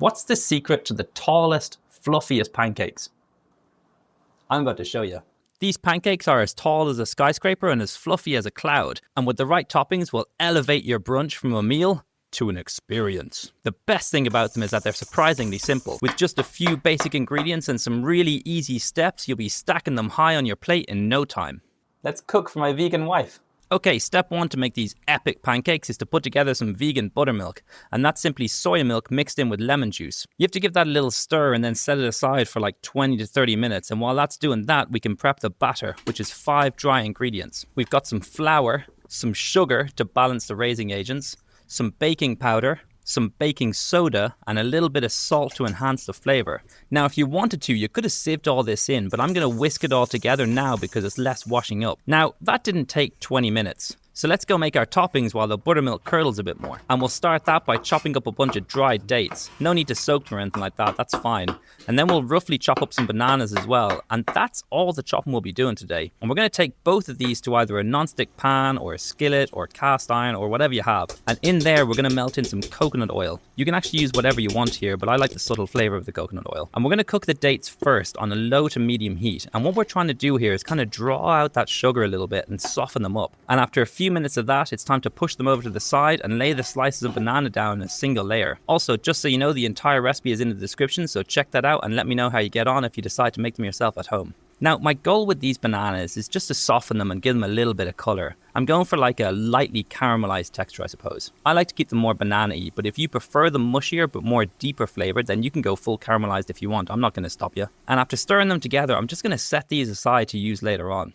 What's the secret to the tallest, fluffiest pancakes? I'm about to show you. These pancakes are as tall as a skyscraper and as fluffy as a cloud, and with the right toppings will elevate your brunch from a meal to an experience. The best thing about them is that they're surprisingly simple. With just a few basic ingredients and some really easy steps, you'll be stacking them high on your plate in no time. Let's cook for my vegan wife. Okay, step one to make these epic pancakes is to put together some vegan buttermilk, and that's simply soy milk mixed in with lemon juice. You have to give that a little stir and then set it aside for like 20 to 30 minutes, and while that's doing that, we can prep the batter, which is 5 dry ingredients. We've got some flour, some sugar to balance the raising agents, some baking powder, some baking soda, and a little bit of salt to enhance the flavor. Now, if you wanted to, you could have sieved all this in, but I'm going to whisk it all together now because it's less washing up. Now, that didn't take 20 minutes. So let's go make our toppings while the buttermilk curdles a bit more. And we'll start that by chopping up a bunch of dried dates. No need to soak them or anything like that, that's fine. And then we'll roughly chop up some bananas as well. And that's all the chopping we'll be doing today. And we're going to take both of these to either a non-stick pan or a skillet or cast iron or whatever you have. And in there, we're going to melt in some coconut oil. You can actually use whatever you want here, but I like the subtle flavor of the coconut oil. And we're going to cook the dates first on a low to medium heat. And what we're trying to do here is kind of draw out that sugar a little bit and soften them up. And after a few minutes of that, it's time to push them over to the side and lay the slices of banana down in a single layer. Also, just so you know, the entire recipe is in the description, so check that out and let me know how you get on if you decide to make them yourself at home. Now, my goal with these bananas is just to soften them and give them a little bit of color. I'm going for like a lightly caramelized texture, I suppose. I like to keep them more banana-y, but if you prefer them mushier but more deeper flavored, then you can go full caramelized if you want. I'm not going to stop you. And after stirring them together, I'm just going to set these aside to use later on.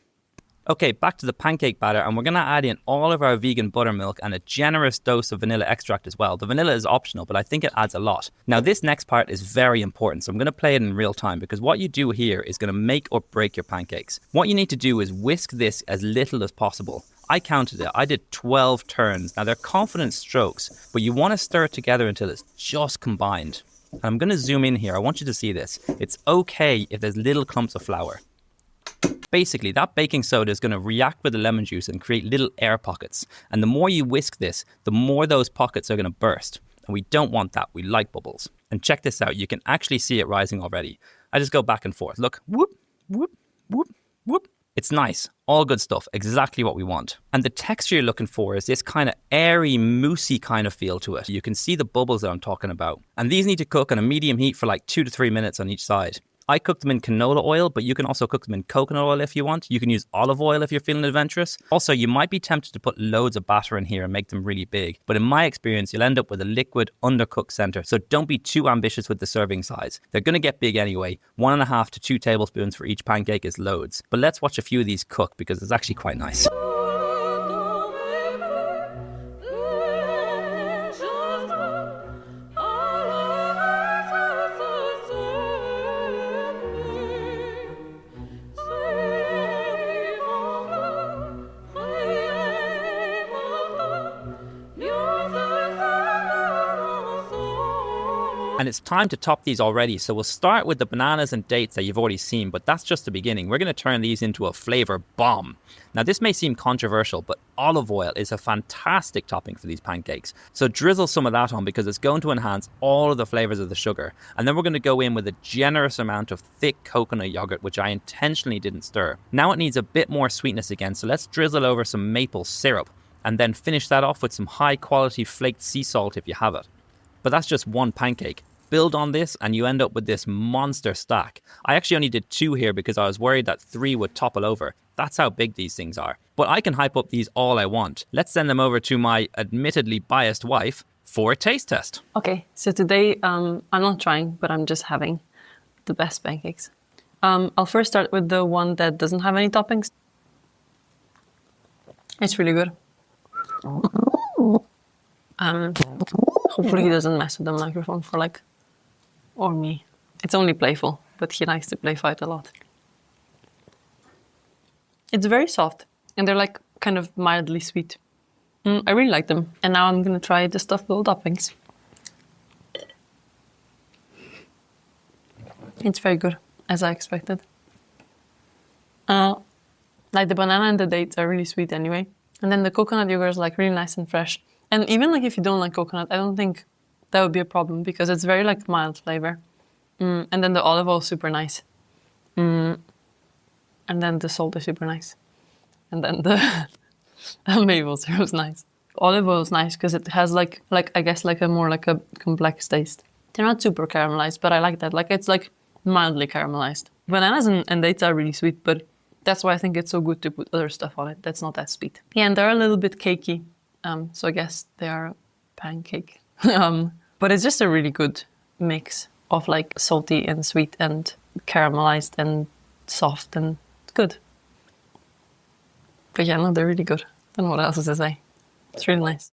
Okay, back to the pancake batter, and we're going to add in all of our vegan buttermilk and a generous dose of vanilla extract as well. The vanilla is optional, but I think it adds a lot. Now, this next part is very important, so I'm going to play it in real time because what you do here is going to make or break your pancakes. What you need to do is whisk this as little as possible. I counted it. I did 12 turns. Now, they're confident strokes, but you want to stir it together until it's just combined. And I'm going to zoom in here. I want you to see this. It's okay if there's little clumps of flour. Basically, that baking soda is going to react with the lemon juice and create little air pockets. And the more you whisk this, the more those pockets are going to burst. And we don't want that. We like bubbles. And check this out. You can actually see it rising already. I just go back and forth. Look, whoop, whoop, whoop, whoop. It's nice. All good stuff. Exactly what we want. And the texture you're looking for is this kind of airy, moussey kind of feel to it. You can see the bubbles that I'm talking about. And these need to cook on a medium heat for like 2 to 3 minutes on each side. I cooked them in canola oil, but you can also cook them in coconut oil if you want. You can use olive oil if you're feeling adventurous. Also, you might be tempted to put loads of batter in here and make them really big. But in my experience, you'll end up with a liquid, undercooked center. So don't be too ambitious with the serving size. They're going to get big anyway. 1.5 to 2 tablespoons for each pancake is loads. But let's watch a few of these cook because it's actually quite nice. And it's time to top these already, so we'll start with the bananas and dates that you've already seen, but that's just the beginning. We're going to turn these into a flavor bomb. Now, this may seem controversial, but olive oil is a fantastic topping for these pancakes. So drizzle some of that on because it's going to enhance all of the flavors of the sugar. And then we're going to go in with a generous amount of thick coconut yogurt, which I intentionally didn't stir. Now it needs a bit more sweetness again, so let's drizzle over some maple syrup and then finish that off with some high quality flaked sea salt if you have it. But that's just one pancake. Build on this and you end up with this monster stack. I actually only did 2 here because I was worried that 3 would topple over. That's how big these things are. But I can hype up these all I want. Let's send them over to my admittedly biased wife for a taste test. Okay, so today I'm not trying, but I'm just having the best pancakes. I'll first start with the one that doesn't have any toppings. It's really good. Hopefully he doesn't mess with the microphone for like, or me. It's only playful, but he likes to play fight a lot. It's very soft and they're like kind of mildly sweet. I really like them. And now I'm gonna try the stuffed little toppings. It's very good, as I expected. Like the banana and the dates are really sweet anyway. And then the coconut yogurt is like really nice and fresh. And even like if you don't like coconut, I don't think that would be a problem because it's very like mild flavor. And then the olive oil is super nice. And then the salt is super nice. And then the maple syrup is nice. Olive oil is nice because it has like I guess like a more like a complex taste. They're not super caramelized, but I like that. Like it's like mildly caramelized. Bananas and dates are really sweet, but that's why I think it's so good to put other stuff on it that's not that sweet. Yeah, and they're a little bit cakey, so I guess they are a pancake. But it's just a really good mix of like salty and sweet and caramelized and soft and good. But yeah, no, they're really good. I don't know what else to say. It's really nice.